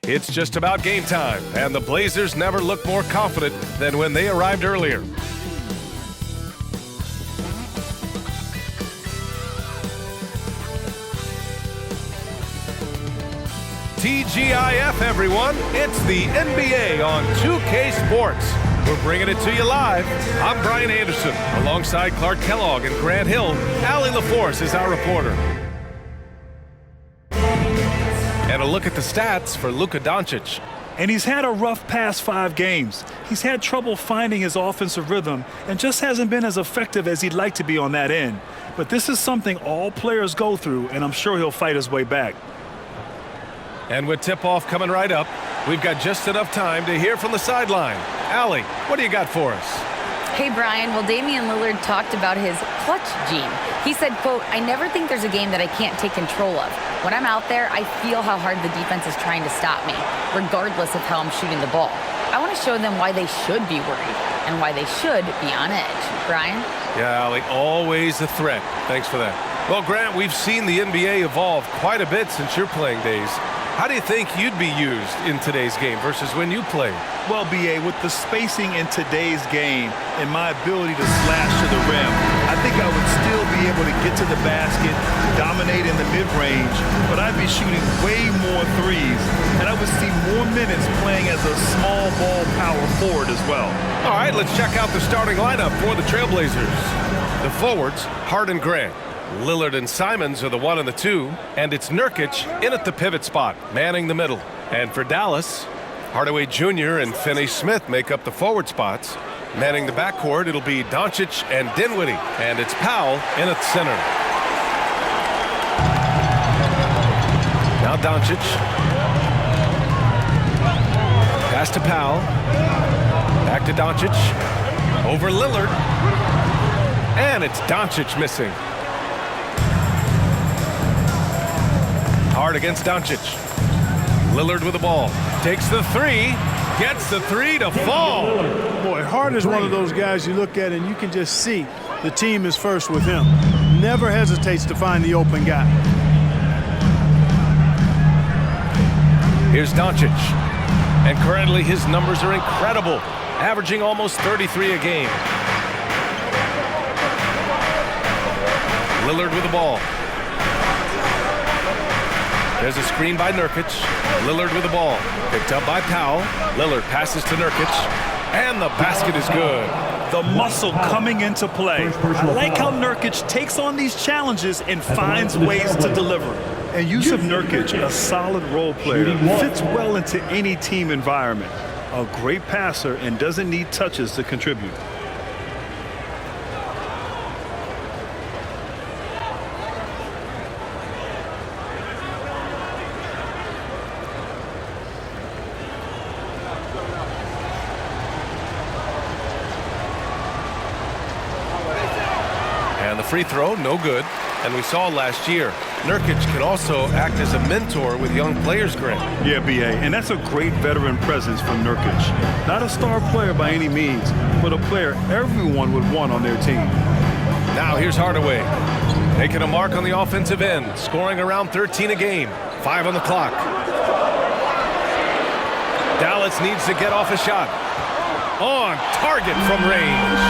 It's just about game time, and the Blazers never look more confident than when they arrived earlier. TGIF, everyone. It's the NBA on 2K Sports. We're bringing it to you live. I'm Brian Anderson, alongside Clark Kellogg and Grant Hill. Allie LaForce is our reporter. And a look at the stats for Luka Doncic. And he's had a rough past 5 games. He's had trouble finding his offensive rhythm and just hasn't been as effective as he'd like to be on that end. But this is something all players go through, and I'm sure he'll fight his way back. And with tip-off coming right up, we've got just enough time to hear from the sideline. Allie, what do you got for us? Hey, Brian. Well, Damian Lillard talked about his clutch gene. He said, quote, "I never think there's a game that I can't take control of. When I'm out there, I feel how hard the defense is trying to stop me, regardless of how I'm shooting the ball. I want to show them why they should be worried and why they should be on edge." Brian? Yeah, Allie, always a threat. Thanks for that. Well, Grant, we've seen the NBA evolve quite a bit since your playing days. How do you think you'd be used in today's game versus when you played? Well, B.A., with the spacing in today's game and my ability to slash to the rim, I think I would still be able to get to the basket, dominate in the mid-range, but I'd be shooting way more threes, and I would see more minutes playing as a small ball power forward as well. All right, let's check out the starting lineup for the Trailblazers. The forwards, Hart and Grant. Lillard and Simons are the 1 and the 2, and it's Nurkic in at the pivot spot, manning the middle. And for Dallas, Hardaway Jr. and Finney-Smith make up the forward spots. Manning the backcourt, it'll be Doncic and Dinwiddie, and it's Powell in at center. Now Doncic. Pass to Powell. Back to Doncic. Over Lillard. And it's Doncic missing. Hard against Doncic. Lillard with the ball. Takes the 3. Gets the 3 to fall. Boy, Hart is one of those guys you look at and you can just see the team is first with him. Never hesitates to find the open guy. Here's Doncic. And currently his numbers are incredible, averaging almost 33 a game. Lillard with the ball. There's a screen by Nurkic. Lillard with the ball. Picked up by Powell. Lillard passes to Nurkic. And the basket is good. The muscle coming into play. I like how Nurkic takes on these challenges and finds ways to deliver. And Yusuf Nurkic, a solid role player, fits well into any team environment. A great passer and doesn't need touches to contribute. And the free throw, no good. And we saw last year, Nurkic can also act as a mentor with young players, Grant. Yeah, B.A., and that's a great veteran presence from Nurkic. Not a star player by any means, but a player everyone would want on their team. Now here's Hardaway. Making a mark on the offensive end, scoring around 13 a game. 5 on the clock. Dallas needs to get off a shot. On target from range.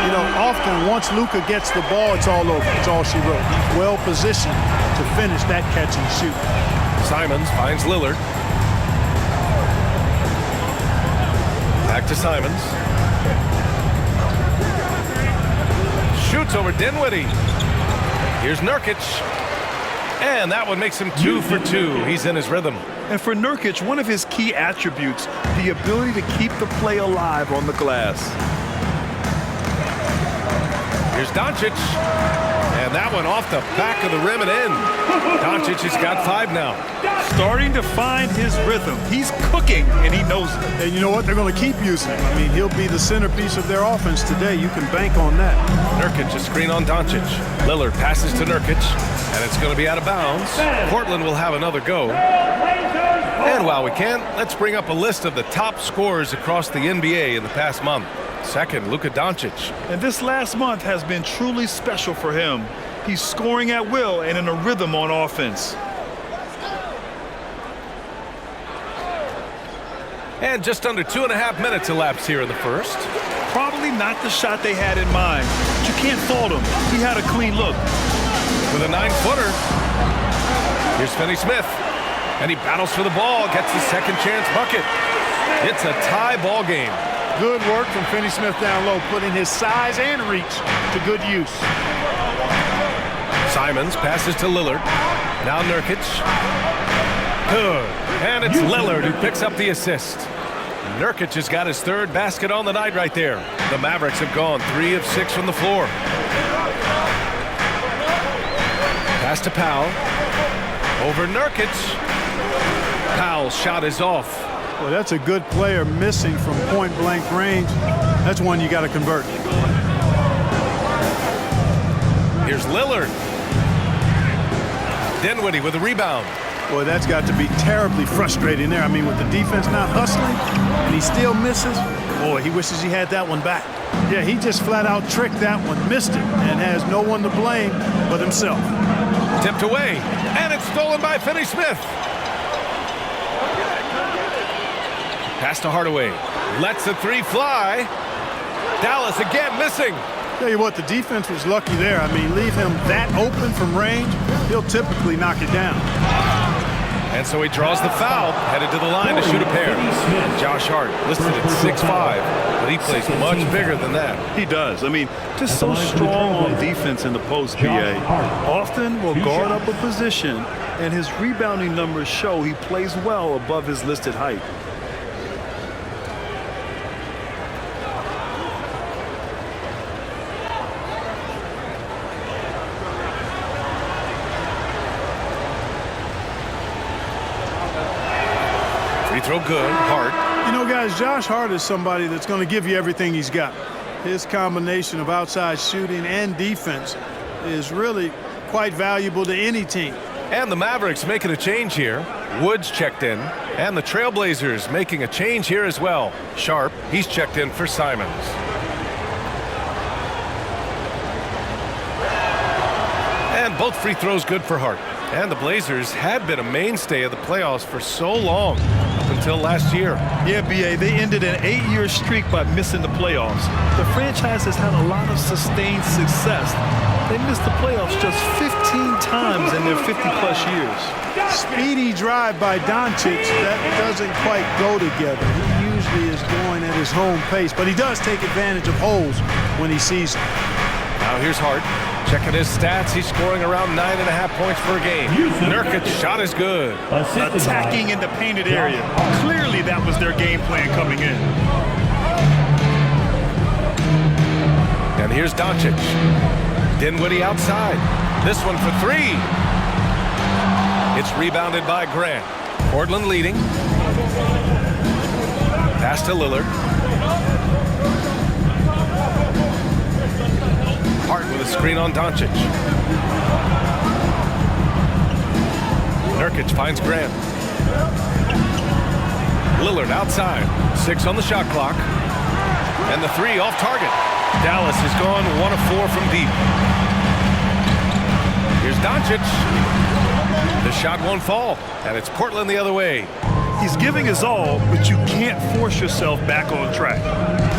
You know, often once Luka gets the ball, it's all over. It's all she wrote. He's well positioned to finish that catch and shoot. Simons finds Lillard. Back to Simons. Shoots over Dinwiddie. Here's Nurkic. And that one makes him 2 for 2. He's in his rhythm. And for Nurkic, one of his key attributes, the ability to keep the play alive on the glass. Here's Doncic. And that one off the back of the rim and in. Doncic has got 5 now. Starting to find his rhythm. He's cooking, and he knows it. And you know what? They're going to keep using him. I mean, he'll be the centerpiece of their offense today. You can bank on that. Nurkic, a screen on Doncic. Lillard passes to Nurkic, and it's going to be out of bounds. Portland will have another go. And while we can, let's bring up a list of the top scorers across the NBA in the past month. Second, Luka Doncic. And this last month has been truly special for him. He's scoring at will and in a rhythm on offense. And just under 2.5 minutes elapsed here in the first. Probably not the shot they had in mind, but you can't fault him. He had a clean look. With a 9-footer, here's Finney-Smith. And he battles for the ball, gets the second chance bucket. It's a tie ball game. Good work from Finney-Smith down low, putting his size and reach to good use. Simons passes to Lillard. Now Nurkic. Good. And it's Lillard who picks up the assist. Nurkic has got his third basket on the night right there. The Mavericks have gone 3 of 6 from the floor. Pass to Powell. Over Nurkic. Powell's shot is off. Well, that's a good player missing from point-blank range. That's one you got to convert. Here's Lillard. Dinwiddie with a rebound. Boy, that's got to be terribly frustrating there. I mean, with the defense not hustling, and he still misses. Boy, he wishes he had that one back. Yeah, he just flat out tricked that one, missed it, and has no one to blame but himself. Tipped away, and it's stolen by Finney-Smith. Pass to Hardaway. Lets the three fly. Dallas again missing. Tell you what, the defense was lucky there. I mean, leave him that open from range, he'll typically knock it down. And so he draws the foul, headed to the line to shoot a pair. Josh Hart listed at 6'5", but he plays much bigger than that. He does. I mean, just so strong on defense in the post, BA. Often will guard up a position, and his rebounding numbers show he plays well above his listed height. Free throw good. Hart. You know, guys, Josh Hart is somebody that's going to give you everything he's got. His combination of outside shooting and defense is really quite valuable to any team. And the Mavericks making a change here. Woods checked in. And the Trailblazers making a change here as well. Sharp, he's checked in for Simons. And both free throws good for Hart. And the Blazers had been a mainstay of the playoffs for so long, up until last year. Yeah, BA, they ended an 8-year streak by missing the playoffs. The franchise has had a lot of sustained success. They missed the playoffs just 15 times in their 50-plus years. Speedy drive by Doncic, that doesn't quite go together. He usually is going at his home pace, but he does take advantage of holes when he sees them. Now here's Hart. Checking his stats, he's scoring around 9.5 points per game. Nurkic shot is good. Attacking in the painted area. Clearly that was their game plan coming in. And here's Doncic. Dinwiddie outside. This one for three. It's rebounded by Grant. Portland leading. Pass to Lillard. Hart with a screen on Doncic. Nurkic finds Grant. Lillard outside. 6 on the shot clock. And the three off target. Dallas has gone 1 of 4 from deep. Here's Doncic. The shot won't fall. And it's Portland the other way. He's giving his all, but you can't force yourself back on track.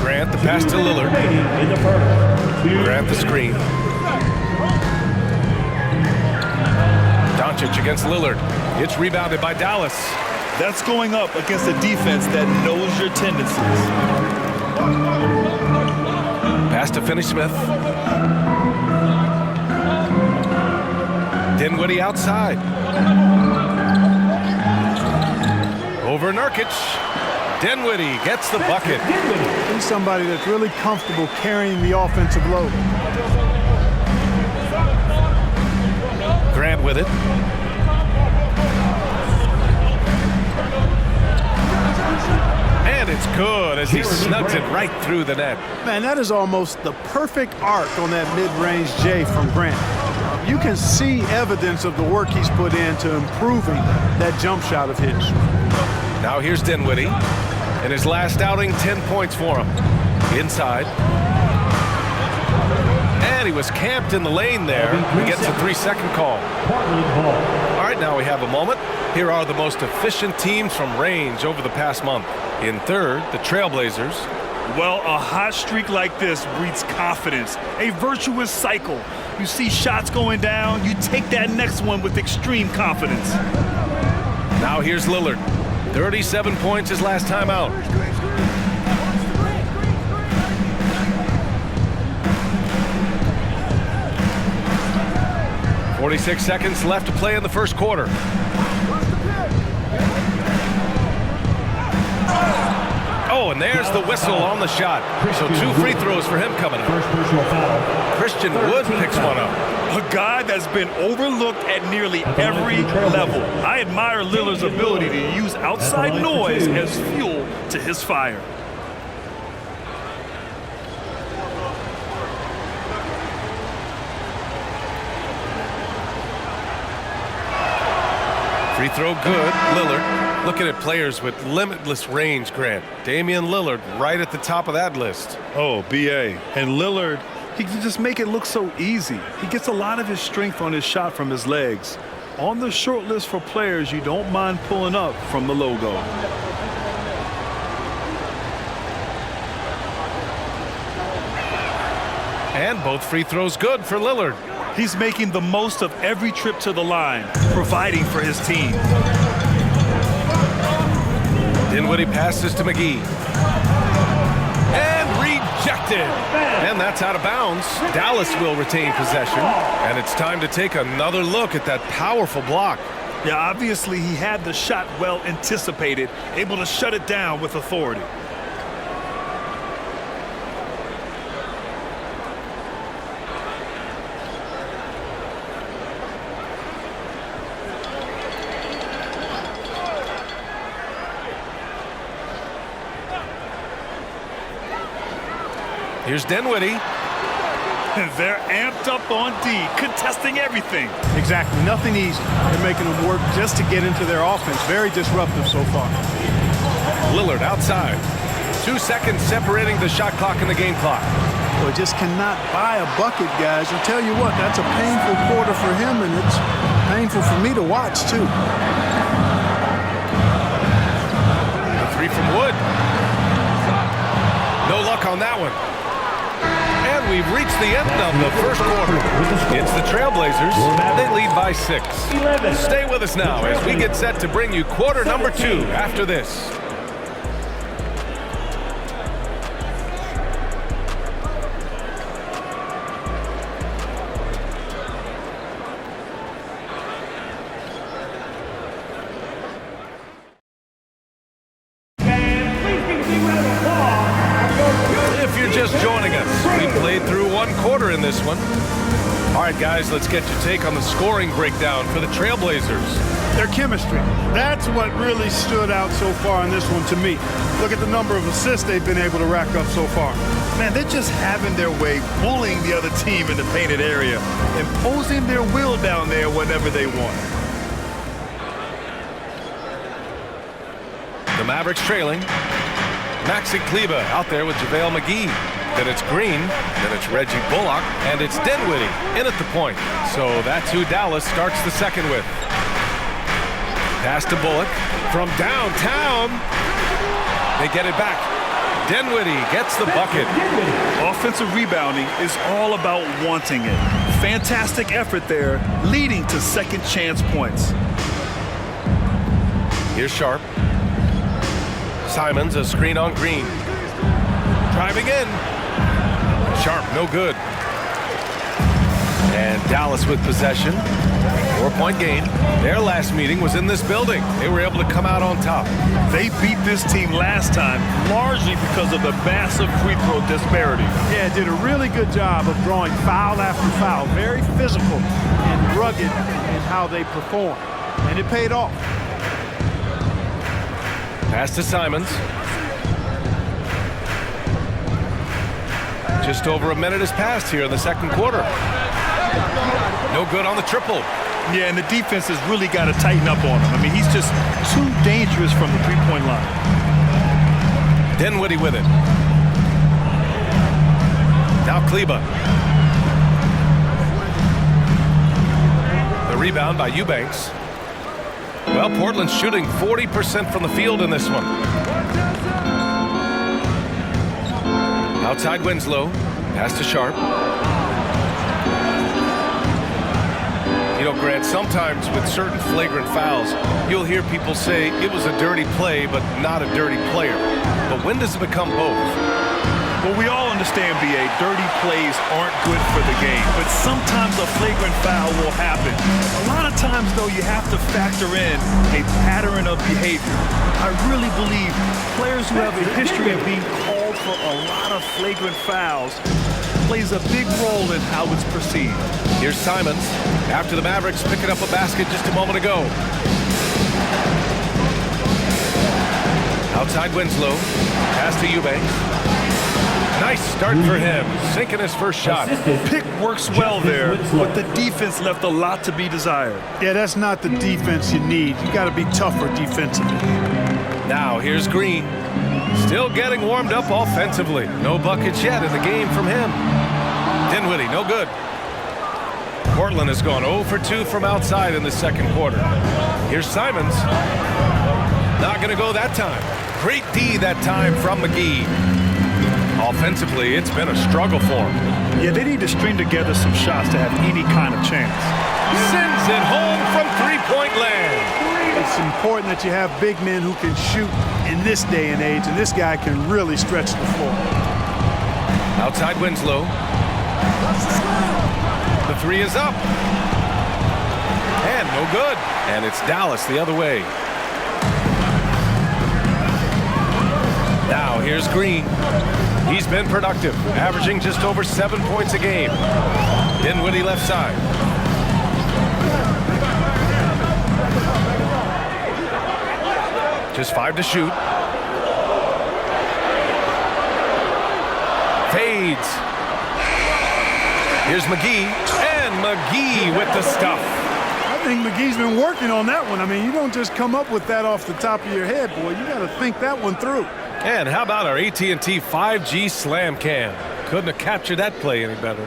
Grant the pass to Lillard. Grant the screen. Doncic against Lillard. It's rebounded by Dallas. That's going up against a defense that knows your tendencies. Pass to Finney-Smith. Dinwiddie outside. Over Nurkic. Dinwiddie gets the bucket. He's somebody that's really comfortable carrying the offensive load. Grant with it. And it's good as he snugs it right through the net. Man, that is almost the perfect arc on that mid-range J from Grant. You can see evidence of the work he's put into improving that jump shot of his. Now here's Dinwiddie. In his last outing, 10 points for him. Inside. Man, he was camped in the lane there. He gets a 3-second call. All right, now we have a moment. Here are the most efficient teams from range over the past month. In third, the Trailblazers. Well, a hot streak like this breeds confidence, a virtuous cycle. You see shots going down, you take that next one with extreme confidence. Now here's Lillard. 37 points his last time out. "46 seconds left to play in the first quarter. Oh, and there's the whistle on the shot. So 2 free throws for him coming up. Christian Wood picks one up. A guy that's been overlooked at nearly every level. I admire Lillard's ability to use outside noise as fuel to his fire. Free throw good, Lillard. Looking at players with limitless range, Grant. Damian Lillard right at the top of that list. Oh, B.A. And Lillard, he can just make it look so easy. He gets a lot of his strength on his shot from his legs. On the short list for players you don't mind pulling up from the logo. And both free throws good for Lillard. He's making the most of every trip to the line, providing for his team. Dinwiddie passes to McGee. And rejected. And that's out of bounds. Dallas will retain possession. And it's time to take another look at that powerful block. Yeah, obviously he had the shot well anticipated, able to shut it down with authority. Here's Dinwiddie. They're amped up on D, contesting everything. Exactly. Nothing easy. They're making them work just to get into their offense. Very disruptive so far. Lillard outside. 2 seconds separating the shot clock and the game clock. Well, just cannot buy a bucket, guys. I tell you what, that's a painful quarter for him, and it's painful for me to watch, too. The 3 from Wood. No luck on that one. And we've reached the end of the first quarter. It's the Trailblazers. They lead by 6. Stay with us now as we get set to bring you quarter number 2 after this. Just joining us. We played through 1 quarter in this one. All right, guys, let's get your take on the scoring breakdown for the Trailblazers. Their chemistry. That's what really stood out so far in this one to me. Look at the number of assists they've been able to rack up so far. Man, they're just having their way, bullying the other team in the painted area, imposing their will down there whenever they want. The Mavericks trailing. Maxi Kleber out there with JaVale McGee. Then it's Green, then it's Reggie Bullock, and it's Dinwiddie in at the point. So that's who Dallas starts the second with. Pass to Bullock from downtown. They get it back. Dinwiddie gets the bucket. Offensive rebounding is all about wanting it. Fantastic effort there, leading to second chance points. Here's Sharp. Simons, a screen on Green. Driving in. Sharp, no good. And Dallas with possession. 4-point game. Their last meeting was in this building. They were able to come out on top. They beat this team last time largely because of the massive free throw disparity. Yeah, did a really good job of drawing foul after foul. Very physical and rugged in how they perform. And it paid off. Pass to Simons. Just over a minute has passed here in the second quarter. No good on the triple. Yeah, and the defense has really got to tighten up on him. I mean, he's just too dangerous from the three-point line. Dinwiddie with it. Now Kleber. Rebound by Eubanks. Well, Portland's shooting 40% from the field in this one. Outside Winslow. Pass to Sharp. You know, Grant, sometimes with certain flagrant fouls, you'll hear people say it was a dirty play, but not a dirty player. But when does it become both? Well, we all understand, B.A., dirty plays aren't good for the game, but sometimes a flagrant foul will happen. A lot of times, though, you have to factor in a pattern of behavior. I really believe players who have a history of being called for a lot of flagrant fouls plays a big role in how it's perceived. Here's Simons after the Mavericks picking up a basket just a moment ago. Outside Winslow. Pass to Eubanks. Nice start for him, sinking his first shot. Pick works well there, but the defense left a lot to be desired. Yeah, that's not the defense you need. You got to be tougher defensively. Now here's Green. Still getting warmed up offensively. No buckets yet in the game from him. Dinwiddie, no good. Portland has gone 0 for 2 from outside in the second quarter. Here's Simons. Not going to go that time. Great D that time from McGee. Offensively, it's been a struggle for him. Yeah, they need to string together some shots to have any kind of chance. Sends it home from three-point land. It's important that you have big men who can shoot in this day and age, and this guy can really stretch the floor. Outside Winslow. The three is up. And no good. And it's Dallas the other way. Now here's Green. He's been productive, averaging just over 7 points a game. Dinwiddie left side. Just 5 to shoot. Fades. Here's McGee. And McGee with the stuff. I think McGee's been working on that one. I mean, you don't just come up with that off the top of your head, boy. You got to think that one through. And how about our AT&T 5G slam cam? Couldn't have captured that play any better.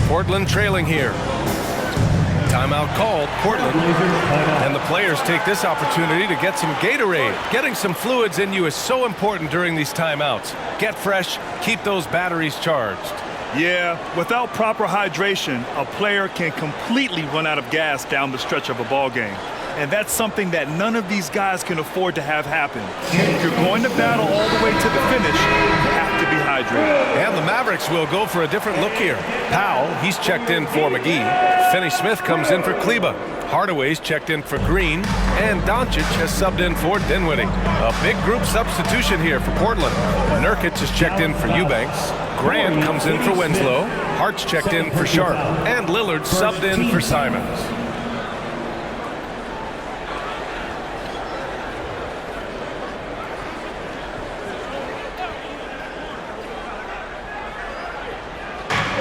Portland trailing here. Timeout called, Portland. And the players take this opportunity to get some Gatorade. Getting some fluids in you is so important during these timeouts. Get fresh, keep those batteries charged. Yeah, without proper hydration, a player can completely run out of gas down the stretch of a ball game. And that's something that none of these guys can afford to have happen. If you're going to battle all the way to the finish, you have to be hydrated. And the Mavericks will go for a different look here. Powell, he's checked in for McGee. Finney-Smith comes in for Kleba. Hardaway's checked in for Green. And Doncic has subbed in for Dinwiddie. A big group substitution here for Portland. Nurkic is checked in for Eubanks. Grant comes in for Winslow. Hart's checked in for Sharp. And Lillard subbed in for Simons.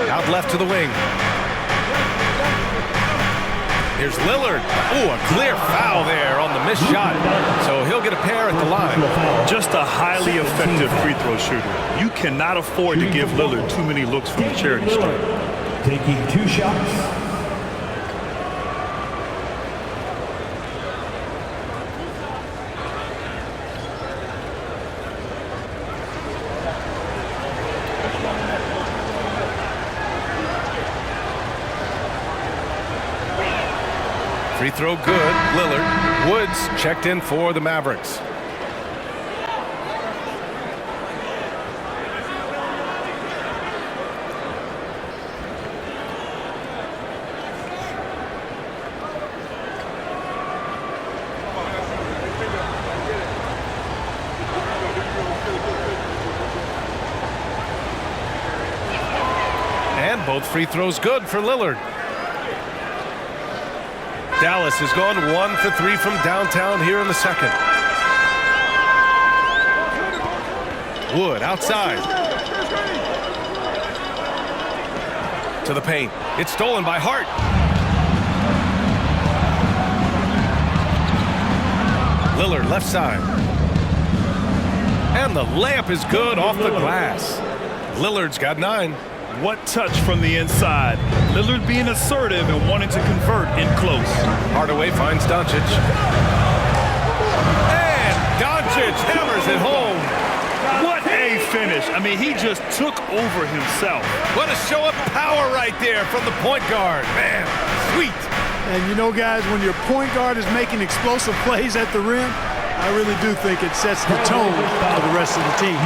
Out left to the wing. Here's Lillard. Ooh, a clear foul there on the missed shot. So he'll get a pair at the line. Just a highly effective free throw shooter. You cannot afford to give Lillard too many looks from the charity stripe. Taking 2 shots. Free throw good, Lillard. Woods checked in for the Mavericks. And both free throws good for Lillard. Dallas has gone 1 for 3 from downtown here in the second. Wood outside. To the paint. It's stolen by Hart. Lillard left side. And the layup is good off the glass. Lillard's got 9. What touch from the inside. Lillard being assertive and wanting to convert in close. Hardaway finds Doncic. And Doncic hammers it home. What a finish. I mean, he just took over himself. What a show of power right there from the point guard. Man, sweet. And you know, guys, when your point guard is making explosive plays at the rim, I really do think it sets the tone for the rest of the team.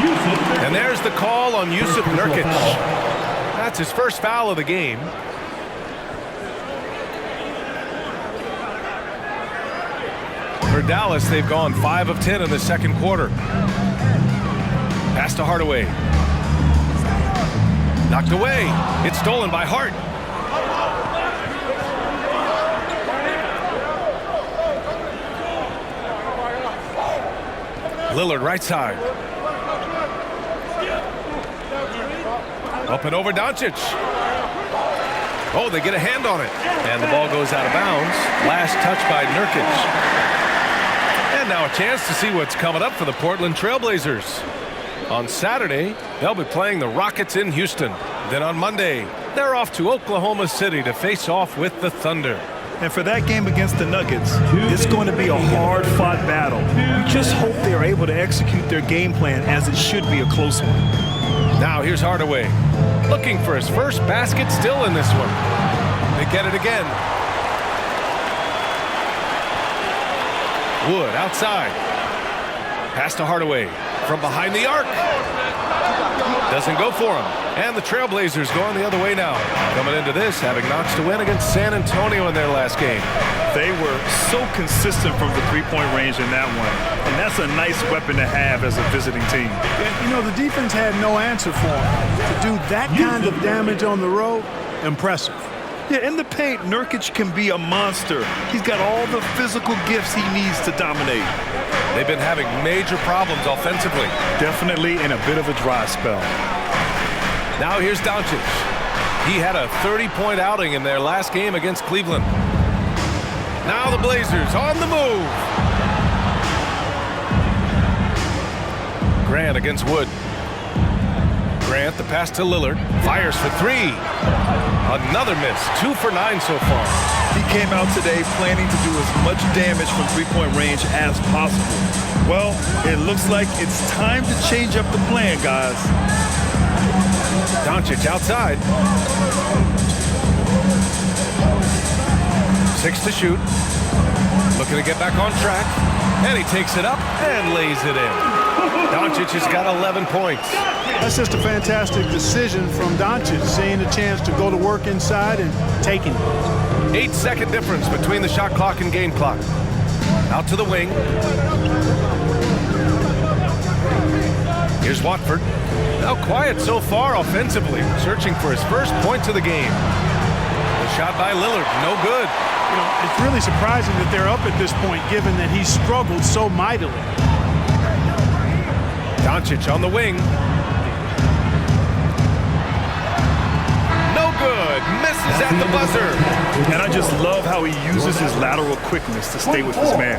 And there's the call on Yusuf Nurkic. That's his first foul of the game. For Dallas, they've gone 5 of 10 in the second quarter. Pass to Hardaway. Knocked away. It's stolen by Hart. Lillard right side. Up and over Doncic. Oh, they get a hand on it. And the ball goes out of bounds. Last touch by Nurkic. And now a chance to see what's coming up for the Portland Trailblazers. On Saturday, they'll be playing the Rockets in Houston. Then on Monday, they're off to Oklahoma City to face off with the Thunder. And for that game against the Nuggets, it's going to be a hard-fought battle. You just hope they're able to execute their game plan as it should be a close one. Now here's Hardaway, looking for his first basket still in this one. They get it again. Wood outside. Pass to Hardaway from behind the arc. Doesn't go for him. And the Trailblazers going the other way now. Coming into this, having notched a win against San Antonio in their last game. They were so consistent from the three-point range in that one. And that's a nice weapon to have as a visiting team. And, you know, the defense had no answer for him. To do that kind of damage on the road, impressive. Yeah, in the paint, Nurkic can be a monster. He's got all the physical gifts he needs to dominate. They've been having major problems offensively. Definitely in a bit of a dry spell. Now here's Doncic. He had a 30-point outing in their last game against Cleveland. Now the Blazers on the move. Grant against Wood. Grant, the pass to Lillard. Fires for three. Another miss. 2 for 9 so far. He came out today planning to do as much damage from three-point range as possible. Well, it looks like it's time to change up the plan, guys. Doncic outside. 6 to shoot. Looking to get back on track. And he takes it up and lays it in. Doncic has got 11 points. That's just a fantastic decision from Doncic, seeing a chance to go to work inside and taking it. 8-second difference between the shot clock and game clock. Out to the wing. Here's Watford. Now quiet so far offensively, searching for his first points of the game. The shot by Lillard, no good. You know, it's really surprising that they're up at this point, given that he struggled so mightily. Doncic on the wing. No good. Misses at the buzzer. And I just love how he uses his lateral quickness to stay with his man.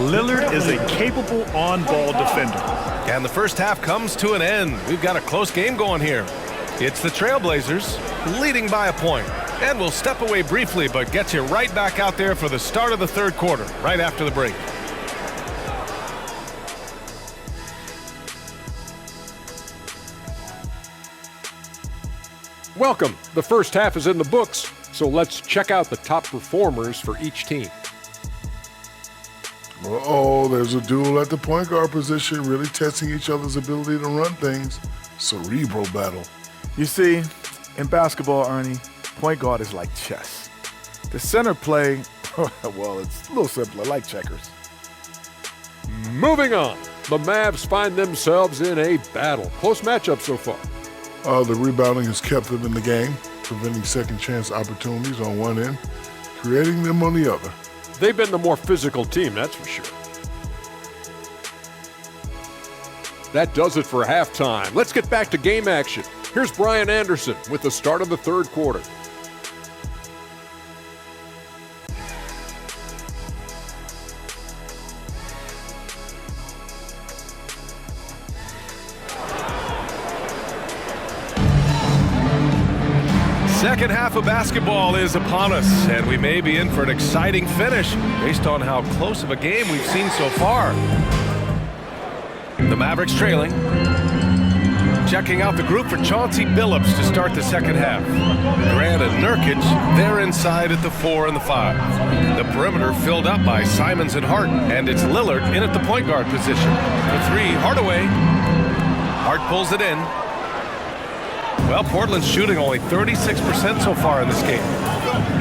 Lillard is a capable on-ball defender. And the first half comes to an end. We've got a close game going here. It's the Trailblazers leading by a point. And we'll step away briefly, but get you right back out there for the start of the third quarter, right after the break. Welcome. The first half is in the books, so let's check out the top performers for each team. Uh-oh, there's a duel at the point guard position, really testing each other's ability to run things. Cerebral battle. You see, in basketball, Ernie, point guard is like chess. The center play, well, it's a little simpler, like checkers. Moving on. The Mavs find themselves in a battle. Close matchup so far. The rebounding has kept them in the game, preventing second chance opportunities on one end, creating them on the other. They've been the more physical team, that's for sure. That does it for halftime. Let's get back to game action. Here's Brian Anderson with the start of the third quarter. Second half of basketball is upon us, and we may be in for an exciting finish based on how close of a game we've seen so far. The Mavericks trailing. Checking out the group for Chauncey Billups to start the second half. Grant and Nurkic, they're inside at the 4 and the 5. The perimeter filled up by Simons and Hart, and it's Lillard in at the point guard position. The 3, Hardaway. Hart pulls it in. Well, Portland's shooting only 36% so far in this game.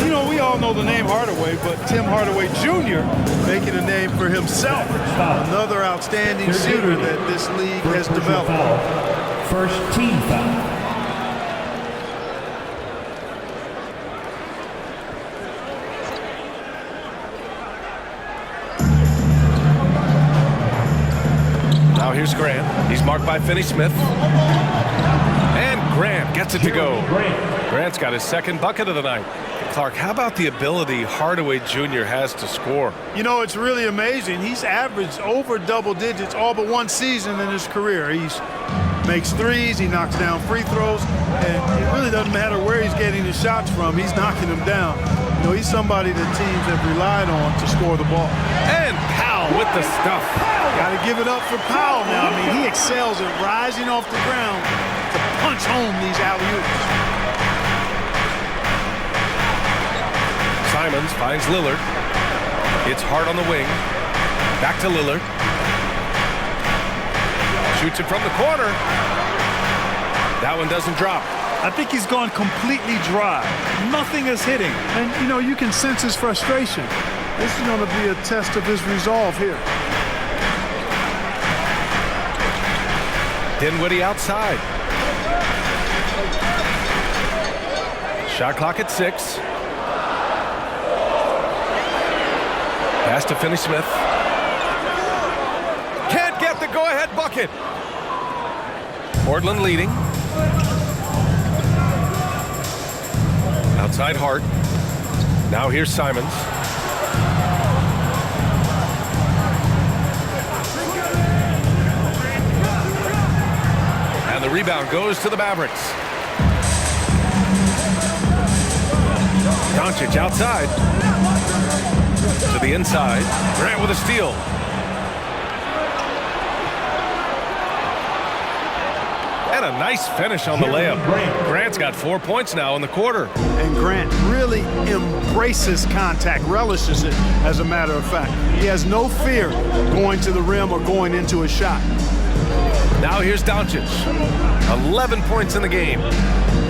You know, we all know the name Hardaway, but Tim Hardaway Jr. making a name for himself. Another outstanding shooter that this league has developed. First team foul. Now here's Grant. He's marked by Finney-Smith. And Grant gets it to go. Grant's got his second bucket of the night. Clark, how about the ability Hardaway Jr. has to score? You know, it's really amazing. He's averaged over double digits all but one season in his career. He makes threes, he knocks down free throws, and it really doesn't matter where he's getting his shots from. He's knocking them down. You know, he's somebody that teams have relied on to score the ball. And Powell with the stuff. Got to give it up for Powell now. I mean, he excels at rising off the ground to punch home these alley-oops. Simons finds Lillard. It's Hart on the wing. Back to Lillard. Shoots it from the corner. That one doesn't drop. I think he's gone completely dry. Nothing is hitting. And, you know, you can sense his frustration. This is going to be a test of his resolve here. Dinwiddie outside. Shot clock at 6. Pass to Finney-Smith. Can't get the go-ahead bucket. Portland leading. Outside Hart. Now here's Simons. And the rebound goes to the Mavericks. Doncic outside. To the inside. Grant with a steal. And a nice finish on the layup. Grant's got 4 points now in the quarter. And Grant really embraces contact, relishes it, as a matter of fact. He has no fear going to the rim or going into a shot. Now here's Doncic. 11 points in the game.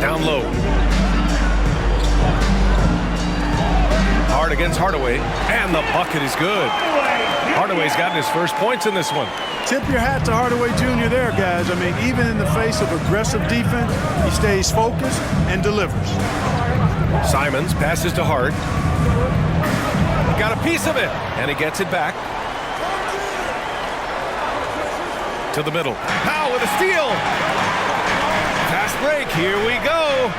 Down low. Hard against Hardaway, and the bucket is good. Hardaway's gotten his first points in this one. Tip your hat to Hardaway Jr. there, guys. I mean, even in the face of aggressive defense, he stays focused and delivers. Simons passes to Hart. Got a piece of it, and he gets it back. To the middle. Powell with a steal. Fast break, here we go.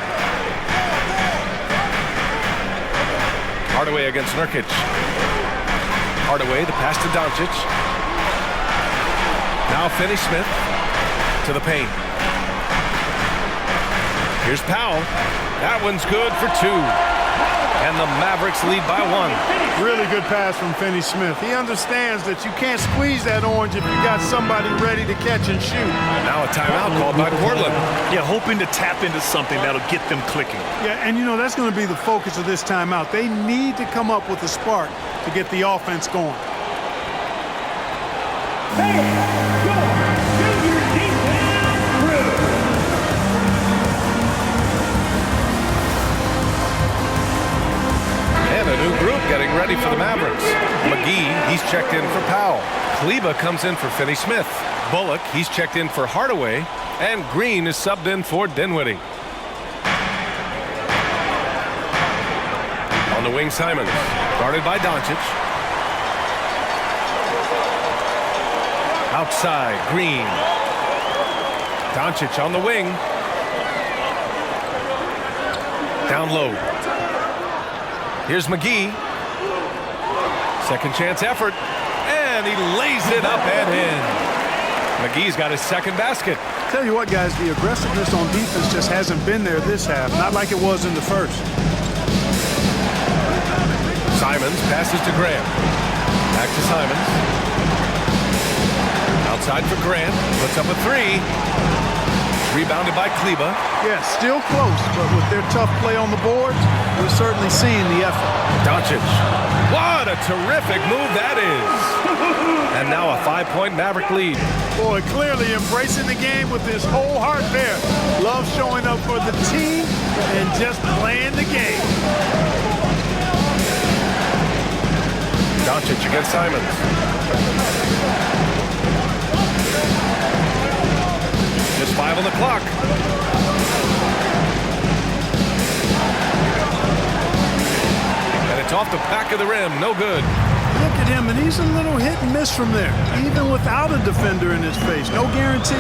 Hardaway against Nurkic. Hardaway, the pass to Doncic. Now Finney-Smith to the paint. Here's Powell. That one's good for 2. And the Mavericks lead by 1. Really good pass from Finney-Smith. He understands that you can't squeeze that orange if you got somebody ready to catch and shoot. Now a timeout called by Portland. Yeah, hoping to tap into something that'll get them clicking. Yeah, and you know, that's going to be the focus of this timeout. They need to come up with a spark to get the offense going. And a new group getting ready for the Mavericks. McGee, he's checked in for Powell. Kleba comes in for Finney-Smith. Bullock, he's checked in for Hardaway. And Green is subbed in for Dinwiddie. On the wing, Simons. Guarded by Doncic. Outside, Green. Doncic on the wing. Down low. Here's McGee. Second chance effort. And he lays it up and in. McGee's got his second basket. Tell you what, guys, the aggressiveness on defense just hasn't been there this half. Not like it was in the first. Simons passes to Grant. Back to Simons. Outside for Grant. Puts up a three. Rebounded by Kleba. Yeah, still close, but with their tough play on the boards, we're certainly seeing the effort. Doncic. What a terrific move that is. And now a 5-point Maverick lead. Boy, clearly embracing the game with his whole heart there. Love showing up for the team and just playing the game. Doncic against Simons. Just 5 on the clock. And it's off the back of the rim. No good. Look at him, and he's a little hit and miss from there, even without a defender in his face. No guarantee.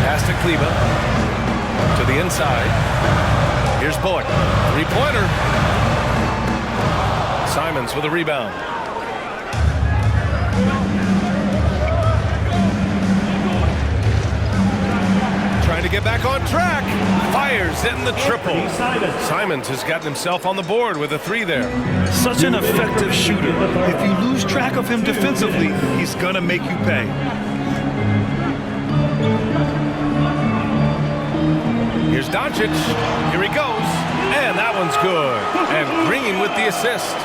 Pass to Kleba. To the inside. Here's Bullock. Three-pointer. Simons with a rebound. Trying to get back on track. Fires in the triple. Simons has gotten himself on the board with a three there. Such an effective shooter. If you lose track of him defensively, he's going to make you pay. Here's Doncic. Here he goes. And that one's good. And Green with the assist.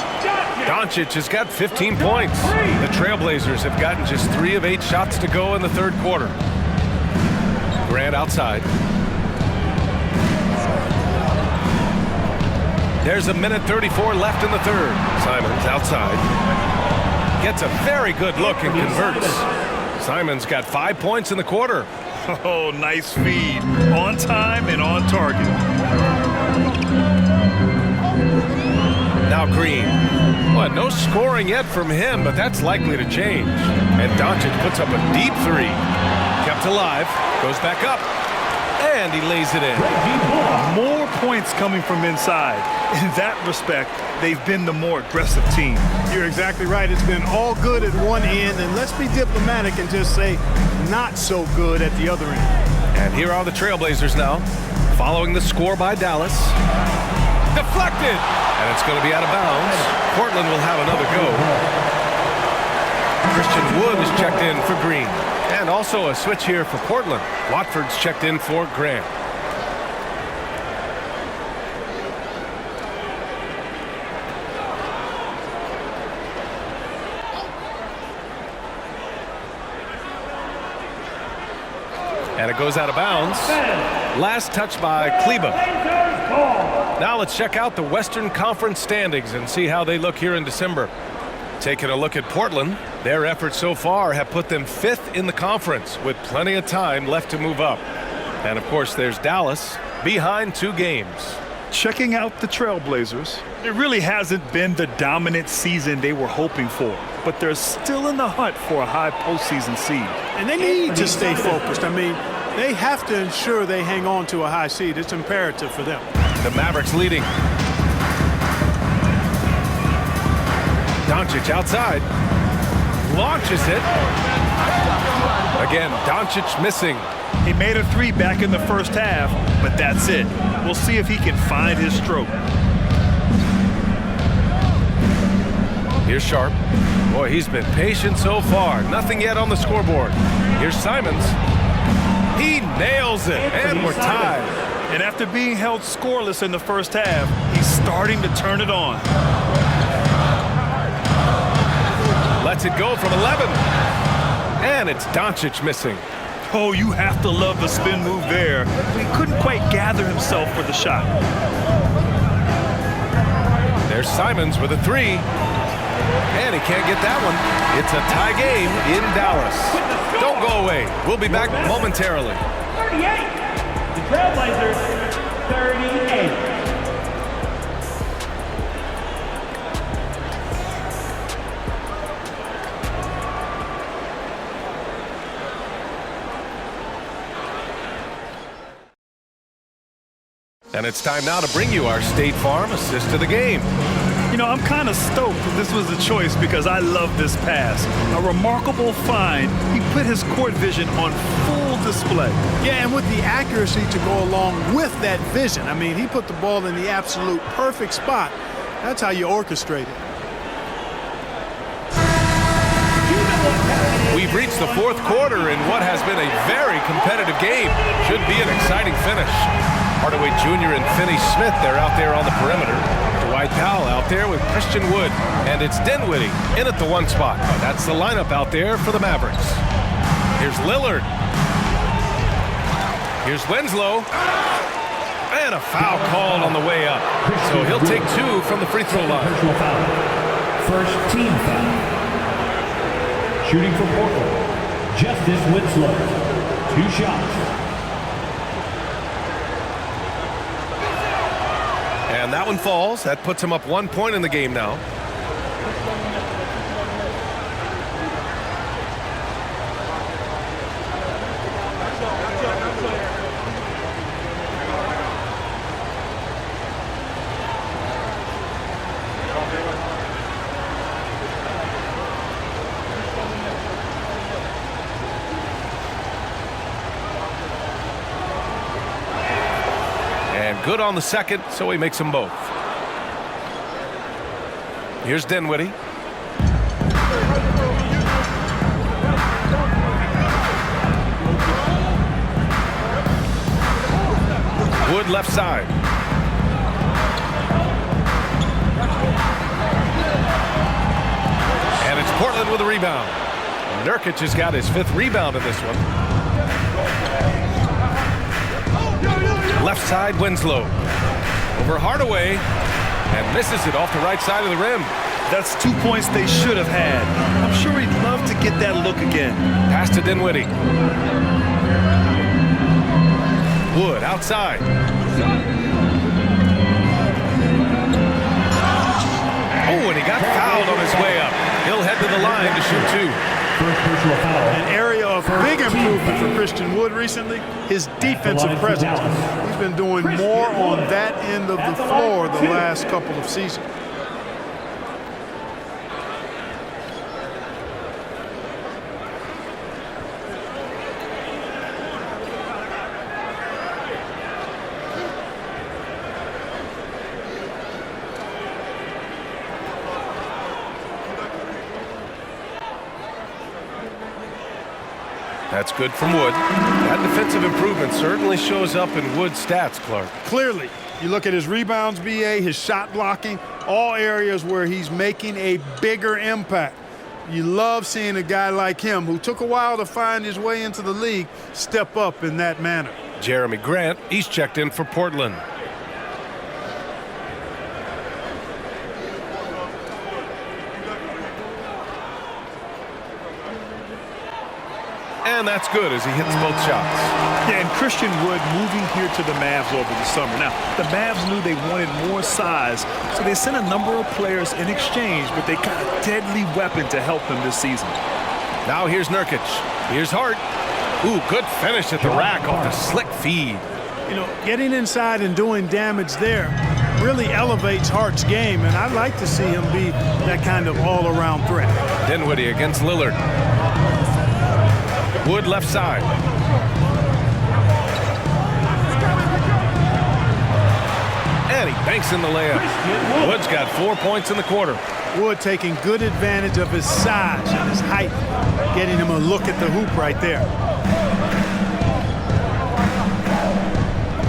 Doncic has got 15 points. The Trailblazers have gotten just 3 of 8 shots to go in the third quarter. Grant outside. There's a minute 34 left in the third. Simons outside. Gets a very good look and converts. Simons got 5 points in the quarter. Oh, nice feed. On time and on target. Now Green. Well, no scoring yet from him, but that's likely to change. And Doncic puts up a deep three. Kept alive. Goes back up. And he lays it in. More points coming from inside. In that respect, they've been the more aggressive team. You're exactly right. It's been all good at one end, and let's be diplomatic and just say not so good at the other end. And here are the Trailblazers now, following the score by Dallas. Deflected! And it's going to be out of bounds. Portland will have another go. Christian Wood is checked in for Green. And also a switch here for Portland. Watford's checked in for Grant. And it goes out of bounds. Last touch by Kleba. Now let's check out the Western Conference standings and see how they look here in December. Taking a look at Portland, their efforts so far have put them 5th in the conference with plenty of time left to move up. And of course there's Dallas behind 2 games. Checking out the Trailblazers, it really hasn't been the dominant season they were hoping for, but they're still in the hunt for a high postseason seed. And they need to stay focused. I mean, they have to ensure they hang on to a high seed. It's imperative for them. The Mavericks leading. Doncic outside. Launches it. Again, Doncic missing. He made a 3 back in the first half, but that's it. We'll see if he can find his stroke. Here's Sharp. Boy, he's been patient so far. Nothing yet on the scoreboard. Here's Simons. He nails it, and we're tied. And after being held scoreless in the first half, he's starting to turn it on. Lets it go from 11. And it's Doncic missing. Oh, you have to love the spin move there. He couldn't quite gather himself for the shot. There's Simons with a 3. And he can't get that one. It's a tie game in Dallas. Don't go away. We'll be back momentarily. 38. The Trailblazers, 38. And it's time now to bring you our State Farm assist to the game. You know, I'm kind of stoked that this was the choice because I love this pass. A remarkable find. He put his court vision on full display. Yeah, and with the accuracy to go along with that vision. I mean, he put the ball in the absolute perfect spot. That's how you orchestrate it. We've reached the fourth quarter in what has been a very competitive game. Should be an exciting finish. Hardaway Jr. and Finney Smith, they're out there on the perimeter. Dwight Powell out there with Christian Wood. And it's Dinwiddie in at the 1 spot. That's the lineup out there for the Mavericks. Here's Lillard. Here's Winslow. And a foul called on the way up. So he'll take 2 from the free throw line. First team foul. Shooting for Portland, Justice Winslow. 2 shots. And that one falls. That puts him up 1 point in the game now. Good on the second, so he makes them both. Here's Dinwiddie. Wood left side. And it's Portland with a rebound. Nurkic has got his 5th rebound in this one. Left side, Winslow. Over Hardaway. And misses it off the right side of the rim. That's 2 points they should have had. I'm sure he'd love to get that look again. Pass to Dinwiddie. Wood outside. Oh, and he got fouled on his way up. He'll head to the line to shoot 2. An area of big improvement for Christian Wood recently, his defensive presence. He's been doing more on that end of the floor the last couple of seasons. That's good from Wood. That defensive improvement certainly shows up in Wood's stats, Clark. Clearly, you look at his rebounds, BA, his shot blocking, all areas where he's making a bigger impact. You love seeing a guy like him, who took a while to find his way into the league, step up in that manner. Jeremy Grant, he's checked in for Portland. And that's good as he hits both shots. Yeah, and Christian Wood moving here to the Mavs over the summer. Now, the Mavs knew they wanted more size, so they sent a number of players in exchange, but they got a deadly weapon to help them this season. Now here's Nurkic. Here's Hart. Ooh, good finish at the rack off the slick feed. You know, getting inside and doing damage there really elevates Hart's game, and I'd like to see him be that kind of all-around threat. Dinwiddie against Lillard. Wood left side. And he banks in the layup. Wood's got 4 points in the quarter. Wood taking good advantage of his size and his height, getting him a look at the hoop right there.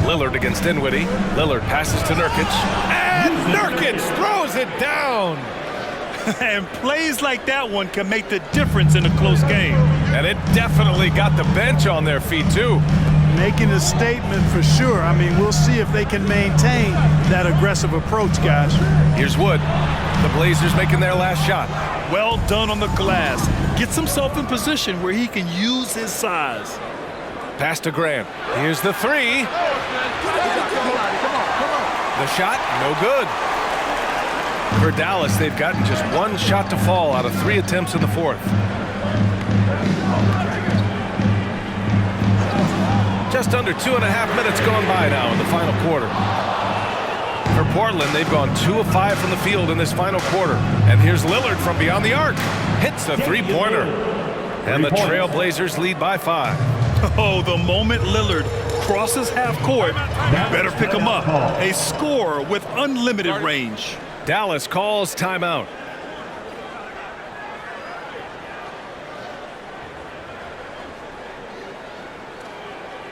Lillard against Dinwiddie. Lillard passes to Nurkic. And Nurkic throws it down. And plays like that one can make the difference in a close game. And it definitely got the bench on their feet, too. Making a statement for sure. I mean, we'll see if they can maintain that aggressive approach, guys. Here's Wood. The Blazers making their last shot. Well done on the glass. Gets himself in position where he can use his size. Pass to Grant. Here's the 3. The shot, no good. For Dallas, they've gotten just 1 shot to fall out of 3 attempts in the 4th. Just under 2.5 minutes gone by now in the final quarter. For Portland, they've gone 2 of 5 from the field in this final quarter. And here's Lillard from beyond the arc. Hits a three-pointer. And the Trailblazers lead by 5. Oh, the moment Lillard crosses half court, you better pick him up. A scorer with unlimited range. Dallas calls timeout.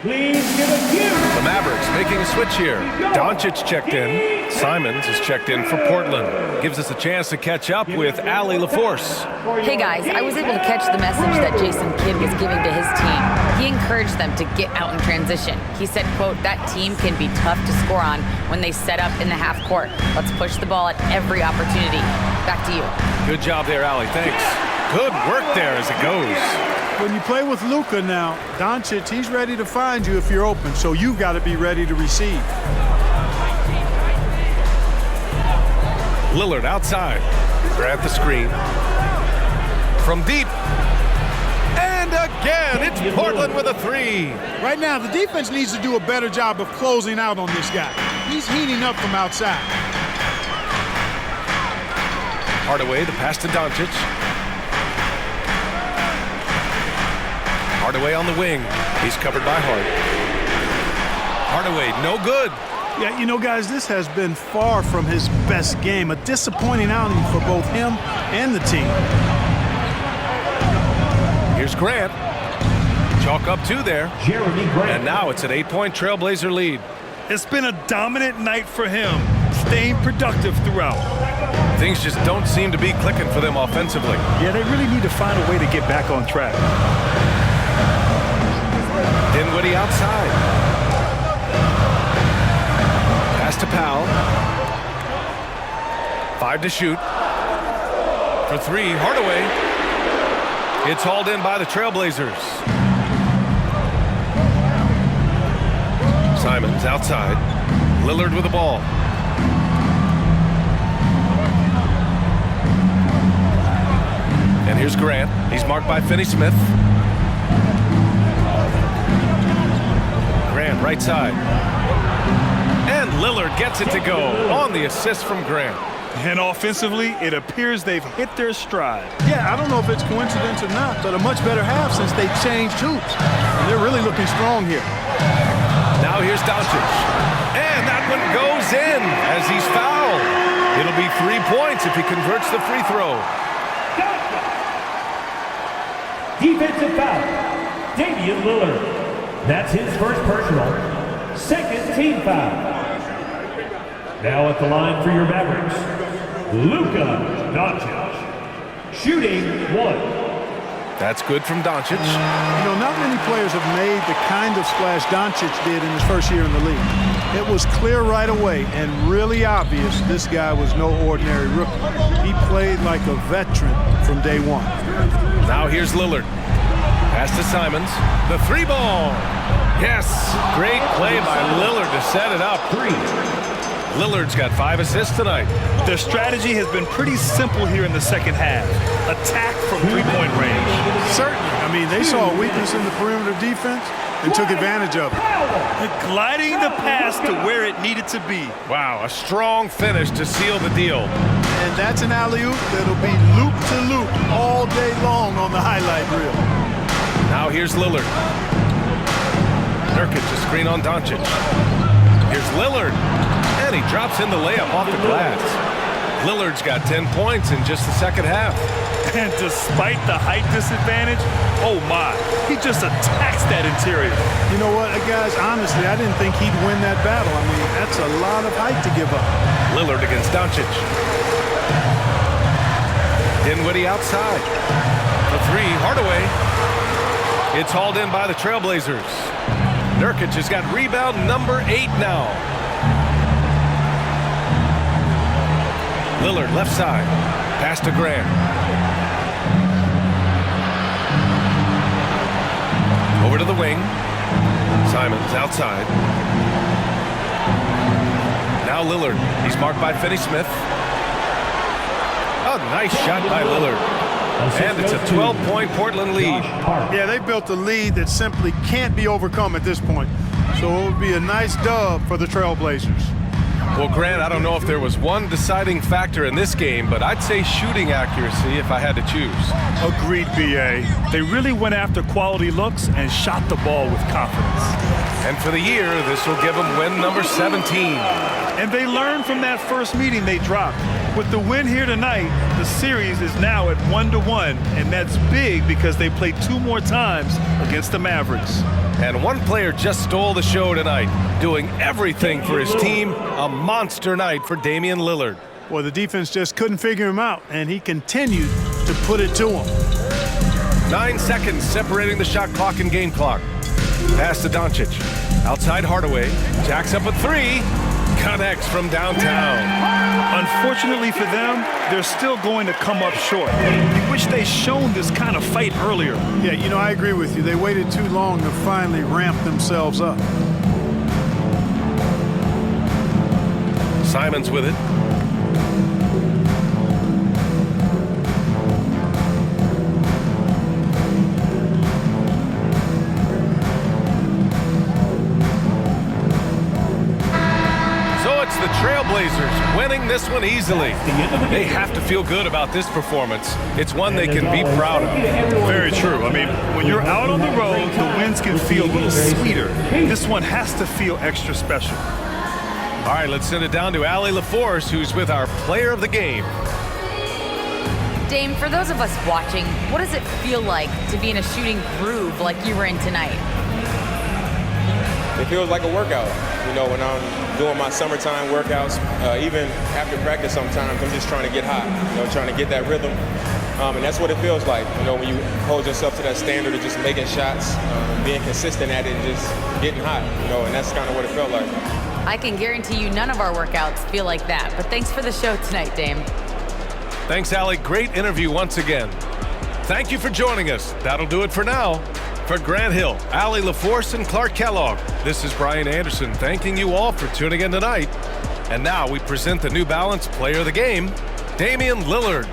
Please give a cue. The Mavericks making a switch here. Doncic checked in. Simons is checked in for Portland. Gives us a chance to catch up with Allie LaForce. Hey guys, I was able to catch the message that Jason Kidd was giving to his team. He encouraged them to get out in transition. He said, quote, that team can be tough to score on when they set up in the half court. Let's push the ball at every opportunity. Back to you. Good job there, Allie. Thanks. Good work there as it goes. When you play with Luka now, Doncic, he's ready to find you if you're open, so you've got to be ready to receive. Lillard outside. Grant the screen. From deep. And again, it's Portland with a 3. Right now, the defense needs to do a better job of closing out on this guy. He's heating up from outside. Hardaway, the pass to Doncic. Hardaway on the wing. He's covered by Hart. Hardaway, no good. Yeah, you know, guys, this has been far from his best game. A disappointing outing for both him and the team. Here's Grant. Chalk up 2 there. Jeremy Grant. And now it's an 8-point Trailblazer lead. It's been a dominant night for him, staying productive throughout. Things just don't seem to be clicking for them offensively. Yeah, they really need to find a way to get back on track. Dinwiddie outside. Pass to Powell. 5 to shoot. For 3, Hardaway. It's hauled in by the Trailblazers. Simons outside. Lillard with the ball. And here's Grant. He's marked by Finney-Smith. Grant right side. And Lillard gets it to go on the assist from Grant. And offensively, it appears they've hit their stride. Yeah, I don't know if it's coincidence or not, but a much better half since they changed hoops. And they're really looking strong here. Now here's Doncic. And that one goes in as he's fouled. It'll be 3 points if he converts the free throw. Defensive foul. Damian Lillard. That's his first personal. Second team foul. Now at the line for your Mavericks, Luka Doncic. Shooting 1. That's good from Doncic. You know, not many players have made the kind of splash Doncic did in his first year in the league. It was clear right away and really obvious this guy was no ordinary rookie. He played like a veteran from day one. Now here's Lillard. Pass to Simons. The 3 ball. Yes. Great play by Lillard to set it up. 3. Lillard's got 5 assists tonight. Their strategy has been pretty simple here in the second half. Attack from 3-point range. Certainly. I mean, they saw a weakness in the perimeter defense and took advantage of it. Gliding the pass to where it needed to be. Wow, a strong finish to seal the deal. And that's an alley-oop that'll be loop to loop all day long on the highlight reel. Now here's Lillard. Nurkic a screen on Doncic. Here's Lillard. And he drops in the layup off the glass. Lillard's got 10 points in just the second half. And despite the height disadvantage, oh my, he just attacks that interior. You know what, guys, honestly, I didn't think he'd win that battle. I mean, that's a lot of height to give up. Lillard against Doncic. Dinwiddie outside. The 3, Hardaway. It's hauled in by the Trailblazers. Nurkic has got rebound number 8 now. Lillard left side. Pass to Grant. Over to the wing. Simons outside. Now Lillard. He's marked by Finney-Smith. A nice shot by Lillard. And it's a 12-point Portland lead. Yeah, they built a lead that simply can't be overcome at this point. So it would be a nice dub for the Trailblazers. Well, Grant, I don't know if there was one deciding factor in this game, but I'd say shooting accuracy if I had to choose. Agreed, BA. They really went after quality looks and shot the ball with confidence. And for the year, this will give them win number 17. And they learned from that first meeting they dropped. With the win here tonight, the series is now at 1-1, and that's big because they played 2 more times against the Mavericks. And one player just stole the show tonight, doing everything for his team. A monster night for Damian Lillard. Well, the defense just couldn't figure him out, and he continued to put it to him. 9 seconds separating the shot clock and game clock. Pass to Doncic. Outside Hardaway. Jacks up a 3. Connects from downtown. Unfortunately for them, they're still going to come up short. You wish they'd shown this kind of fight earlier. Yeah, you know, I agree with you. They waited too long to finally ramp themselves up. Simons with it. The Trailblazers winning this one easily. They have to feel good about this performance. It's one they can be proud of. Very true. I mean, when you're out on the road, the wins can feel a little sweeter. This one has to feel extra special. All right, let's send it down to Allie LaForce, who's with our player of the game. Dame, for those of us watching, what does it feel like to be in a shooting groove like you were in tonight? It feels like a workout. You know, when I'm doing my summertime workouts, even after practice sometimes, I'm just trying to get hot, you know, trying to get that rhythm. And that's what it feels like, you know, when you hold yourself to that standard of just making shots, being consistent at it and just getting hot, you know, and that's kind of what it felt like. I can guarantee you none of our workouts feel like that, but thanks for the show tonight, Dame. Thanks, Allie. Great interview once again. Thank you for joining us. That'll do it for now. For Grant Hill, Allie LaForce, and Clark Kellogg, this is Brian Anderson thanking you all for tuning in tonight. And now we present the New Balance Player of the Game, Damian Lillard.